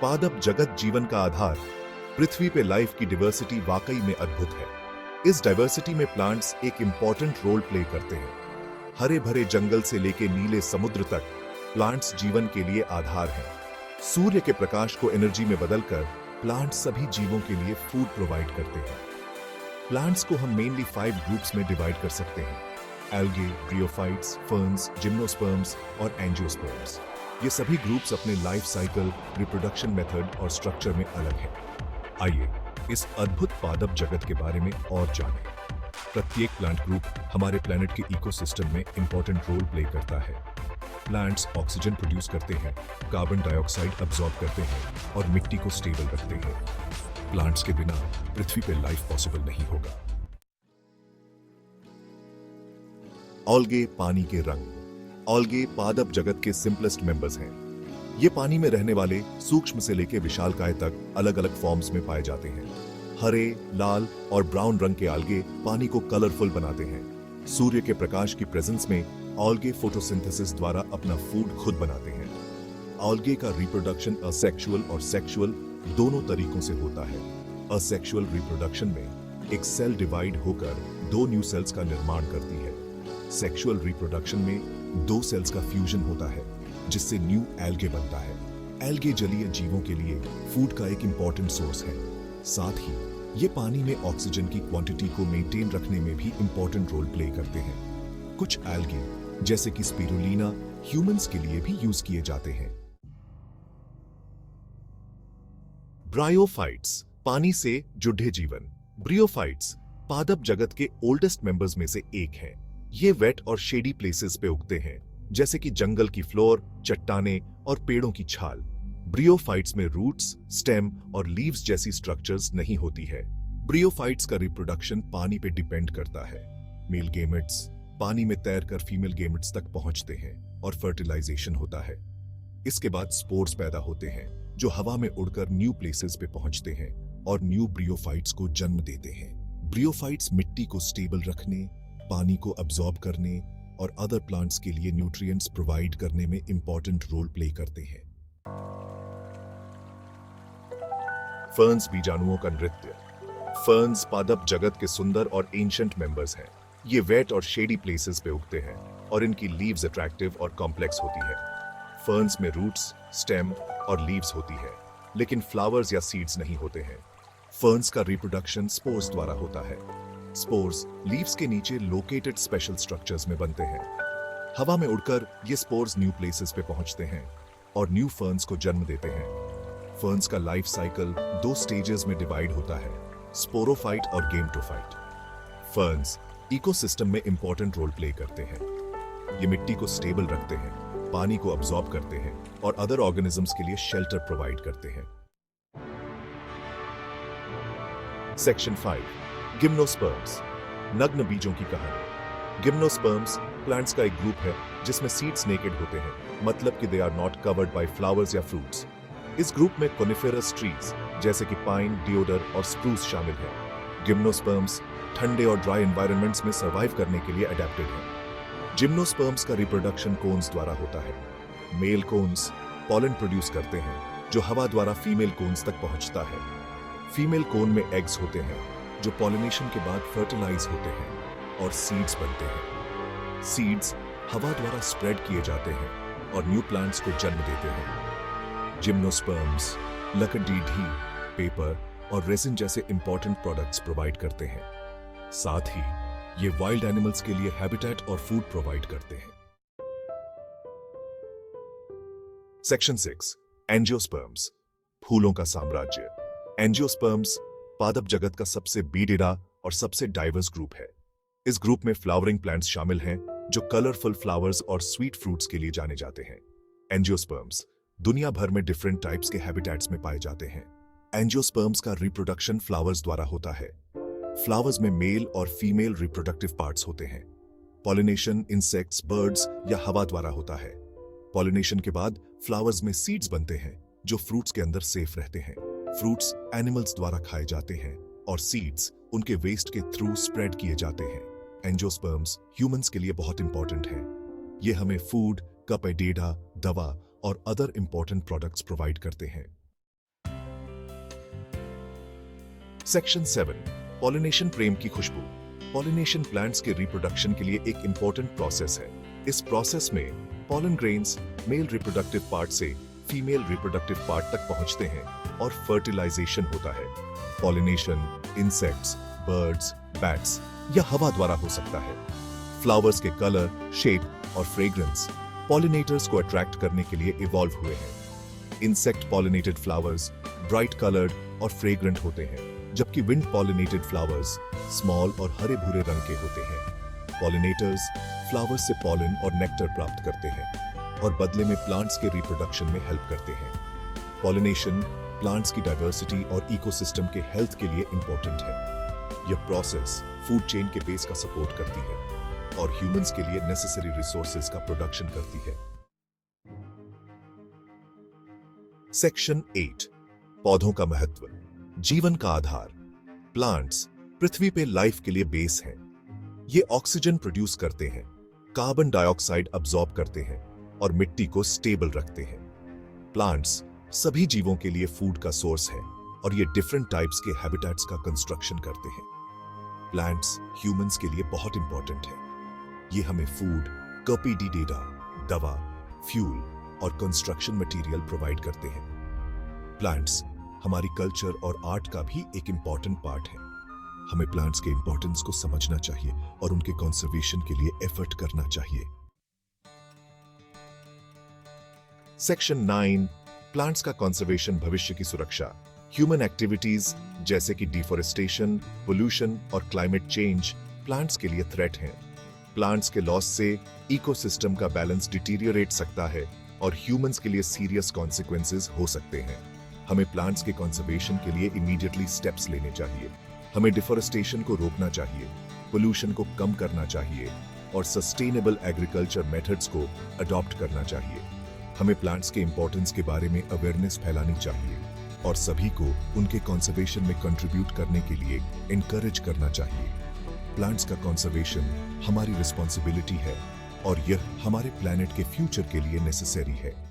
पादप जगत जीवन का आधार। पृथ्वी पे लाइफ की डाइवर्सिटी वाकई में अद्भुत है। इस डाइवर्सिटी में प्लांट्स एक इंपॉर्टेंट रोल प्ले करते हैं। हरे भरे जंगल से लेके नीले समुद्र तक प्लांट्स जीवन के लिए आधार हैं। सूर्य के प्रकाश को एनर्जी में बदलकर प्लांट्स सभी जीवों के लिए फूड प्रोवाइड करते हैं। प्लांट्स को हम मेनली 5 ग्रुप्स में डिवाइड कर सकते हैं: एल्गे, ब्रियोफाइट्स, फर्न्स, जिम्नोस्पर्म्स और एंजियोस्पर्म्स। ये सभी ग्रुप्स अपने लाइफ साइकिल, रिप्रोडक्शन मेथड और स्ट्रक्चर में अलग हैं। आइए इस अद्भुत पादप जगत के बारे में और जानें। प्रत्येक प्लांट ग्रुप हमारे प्लैनेट के इकोसिस्टम में इंपॉर्टेंट रोल प्ले करता है। प्लांट्स ऑक्सीजन प्रोड्यूस करते हैं, कार्बन डाइऑक्साइड अब्सॉर्ब करते हैं और मिट्टी को स्टेबल रखते हैं। प्लांट्स के बिना पृथ्वी पर लाइफ पॉसिबल नहीं होगा। ऑल्गे पानी के रंग। ऑल्गे पादप जगत के सिंपलेस्ट मेंबर्स हैं। ये पानी में रहने वाले सूक्ष्म से लेकर विशालकाय तक अलग अलग फॉर्म्स में पाए जाते हैं। हरे, लाल और ब्राउन रंग के आल्गे पानी को कलरफुल बनाते हैं। सूर्य के प्रकाश की प्रेजेंस में ऑल्गे फोटोसिंथेसिस द्वारा अपना फूड खुद बनाते हैं। ऑल्गे का रिप्रोडक्शन असेक्सुअल और सेक्सुअल दोनों तरीकों से होता है। असेक्सुअल रिप्रोडक्शन में एक सेल डिवाइड होकर 2 न्यू सेल्स का निर्माण करती है। सेक्सुअल रिप्रोडक्शन में 2 सेल्स का फ्यूजन होता है, जिससे न्यू एल्गे बनता है। एल्गे जलीय जीवों के लिए फूड का एक इंपॉर्टेंट सोर्स है। साथ ही ये पानी में ऑक्सीजन की क्वांटिटी को मेंटेन रखने में भी इंपॉर्टेंट रोल प्ले करते हैं। कुछ एल्गे जैसे कि स्पिरुलिना ह्यूमंस के लिए भी यूज किए जाते हैं। ब्रायोफाइट्स पानी से जुड़े जीवन। ब्रियोफाइट्स पादप जगत के ओल्डेस्ट मेंबर्स में से एक हैं। ये वेट और शेडी प्लेसेस पे उगते हैं, जैसे कि जंगल की फ्लोर, चट्टाने और पेड़ों की छाल। ब्रियोफाइट्स में रूट्स, स्टेम और लीव्स जैसी स्ट्रक्चर्स नहीं होती है। ब्रियोफाइट्स का रिप्रोडक्शन पानी पे डिपेंड करता है। मेल गेमेट्स पानी में तैरकर फीमेल गेमेट्स तक पहुंचते हैं और फर्टिलाइजेशन होता है। इसके बाद स्पोर्स पैदा होते हैं, जो हवा में उड़कर न्यू प्लेसेस पे पहुंचते हैं और न्यू ब्रियोफाइट्स को जन्म देते हैं। ब्रियोफाइट्स मिट्टी को स्टेबल रखने, पानी को अब्सॉर्ब करने और अदर प्लांट्स के लिए न्यूट्रिएंट्स प्रोवाइड करने में इंपॉर्टेंट रोल प्ले करते हैं। फर्न्स बीजाणुओं का नृत्य। फर्न्स पादप जगत के सुंदर और एंशिएंट मेंबर्स हैं। ये वेट और शेडी प्लेसेस पे उगते हैं और इनकी लीव्स अट्रैक्टिव और कॉम्प्लेक्स होती है। फर्न्स में रूट्स, स्टेम और लीव्स होती है, लेकिन फ्लावर्स या सीड्स नहीं होते हैं। फर्न्स का रिप्रोडक्शन स्पोर्स द्वारा होता है। स्पोर्स लीव्स के नीचे लोकेटेड स्पेशल स्ट्रक्चर्स में बनते हैं। हवा में उड़कर ये स्पोर्स न्यू प्लेसेस पे पहुंचते हैं और न्यू फर्न्स को जन्म देते हैं। फर्न्स का लाइफ साइकिल 2 स्टेजेस में डिवाइड होता है: स्पोरोफाइट और गेमेटोफाइट। फर्न्स इकोसिस्टम में इंपॉर्टेंट रोल प्ले करते हैं। ये मिट्टी को स्टेबल रखते हैं, पानी को अब्सॉर्ब करते हैं और अदर ऑर्गेनिजम्स के लिए शेल्टर प्रोवाइड करते हैं। सेक्शन 5 गिम्नोस्पर्म्स नग्न बीजों की कहानी। गिम्नोस्पर्म्स प्लांट्स का एक ग्रुप है जिसमें सीड्स नेकेड होते हैं, मतलब कि they are not covered by flowers या फ्रूट्स। इस ग्रुप में कोनिफेरस ट्रीज जैसे कि पाइन, डिओडर और स्प्रूस शामिल हैं। गिम्नोस्पर्म्स ठंडे और ड्राई एनवायरनमेंट्स में सर्वाइव करने के लिए अडेप्टेड हैं। जिम्नोस्पर्म्स का रिप्रोडक्शन कोन्स द्वारा होता है। मेल कोन्स पॉलन प्रोड्यूस करते हैं, जो हवा द्वारा फीमेल कोन्स तक पहुंचता है। फीमेल कोन में एग्स होते हैं, जो पॉलिनेशन के बाद फर्टिलाइज होते हैं और सीड्स बनते हैं। सीड्स हवा द्वारा स्प्रेड किए जाते हैं और न्यू प्लांट्स को जन्म देते हैं। जिम्नोस्पर्म्स लकड़ी, पेपर और रेजिन जैसे इंपॉर्टेंट प्रोडक्ट्स प्रोवाइड करते हैं। साथ ही ये वाइल्ड एनिमल्स के लिए हैबिटेट और फूड प्रोवाइड करते हैं। सेक्शन 6 एंजियोस्पर्म्स फूलों का साम्राज्य। एंजियोस्पर्म्स पादप जगत का सबसे बीडेरा और सबसे डाइवर्स ग्रुप है। इस ग्रुप में फ्लावरिंग प्लांट्स शामिल हैं, जो कलरफुल फ्लावर्स और स्वीट फ्रूट्स के लिए जाने जाते हैं। एंजियोस्पर्म्स दुनिया भर में डिफरेंट टाइप्स के हैबिटेट्स में पाए जाते हैं। एंजियोस्पर्म्स का रिप्रोडक्शन फ्लावर्स द्वारा होता है। फ्लावर्स में मेल और फीमेल रिप्रोडक्टिव पार्ट्स होते हैं। पॉलिनेशन इंसेक्ट्स, बर्ड्स या हवा द्वारा होता है। पॉलिनेशन के बाद फ्लावर्स में सीड्स बनते हैं, जो फ्रूट्स के अंदर सेफ रहते हैं। फ्रूट्स एनिमल्स द्वारा खाए जाते हैं और सीड्स उनके वेस्ट के थ्रू स्प्रेड किए जाते हैं। एंजियोस्पर्म्स ह्यूमंस के लिए बहुत इंपॉर्टेंट हैं। ये हमें फूड, कप डेटा, दवा और अदर इंपॉर्टेंट प्रोडक्ट्स प्रोवाइड करते हैं। सेक्शन 7 पॉलिनेशन फ्रेम की खुशबू। पॉलिनेशन प्लांट्स के रिप्रोडक्शन के लिए एक इंपॉर्टेंट प्रोसेस है। इस प्रोसेस में pollen grains male reproductive part से फीमेल रिप्रोडक्टिव पार्ट तक पहुंचते हैं और फर्टिलाइजेशन होता है। पॉलिनेशन इंसेक्ट्स, बर्ड्स, बैट्स या हवा द्वारा हो सकता है। फ्लावर्स के कलर, शेप और फ्रेग्रेंस पॉलिनेटर्स को अट्रैक्ट करने के लिए इवॉल्व हुए हैं। Insect pollinated flowers bright coloured और फ्रेग्रेंट होते हैं, जबकि विंड पॉलिनेटेड फ्लावर्स स्मॉल और हरे भूरे रंग के होते हैं। पॉलिनेटर्स फ्लावर्स से पॉलन और नेक्टर प्राप्त करते हैं और बदले में प्लांट्स के रिप्रोडक्शन में हेल्प करते हैं। पॉलिनेशन प्लांट्स की डाइवर्सिटी और इकोसिस्टम के हेल्थ के लिए इंपॉर्टेंट है। यह प्रोसेस फूड चेन के बेस का सपोर्ट करती है और ह्यूमंस के लिए नेसेसरी रिसोर्सेज का प्रोडक्शन करती है। सेक्शन 8 पौधों का महत्व। जीवन का आधार। प्लांट्स पृथ्वी पे लाइफ के लिए बेस हैं। ये ऑक्सीजन प्रोड्यूस करते हैं, कार्बन डाइऑक्साइड अब्सॉर्ब करते हैं और मिट्टी को स्टेबल रखते हैं। प्लांट्स सभी जीवों के लिए फूड का सोर्स है और ये डिफरेंट टाइप्स के हैबिटेट्स का कंस्ट्रक्शन करते हैं। प्लांट्स ह्यूमंस के लिए बहुत इंपॉर्टेंट है। ये हमें फूड, कर्पीडी डेटा, दवा, फ्यूल और कंस्ट्रक्शन मटेरियल प्रोवाइड करते हैं। प्लांट्स हमारी कल्चर और आर्ट का भी एक इंपॉर्टेंट पार्ट है। हमें प्लांट्स के इंपॉर्टेंस को समझना चाहिए और उनके कंजर्वेशन के लिए एफर्ट करना चाहिए। सेक्शन 9 प्लांट्स का कंजर्वेशन भविष्य की सुरक्षा। ह्यूमन एक्टिविटीज जैसे कि डिफोरेस्टेशन, पोल्यूशन और क्लाइमेट चेंज प्लांट्स के लिए थ्रेट हैं। प्लांट्स के लॉस से इकोसिस्टम का बैलेंस डिटीरियरेट सकता है और ह्यूमंस के लिए सीरियस कॉन्सिक्वेंसेस हो सकते हैं। हमें प्लांट्स के कंजर्वेशन के लिए इमीडिएटली स्टेप्स लेने चाहिए। हमें डिफोरेस्टेशन को रोकना चाहिए, पोल्यूशन को कम करना चाहिए और सस्टेनेबल एग्रीकल्चर मेथड्स को अडॉप्ट करना चाहिए। हमें प्लांट्स के इंपॉर्टेंस के बारे में अवेयरनेस फैलानी चाहिए और सभी को उनके कंजर्वेशन में कंट्रीब्यूट करने के लिए एनकरेज करना चाहिए। प्लांट्स का कंजर्वेशन हमारी रिस्पॉन्सिबिलिटी है और यह हमारे प्लैनेट के फ्यूचर के लिए नेसेसरी है।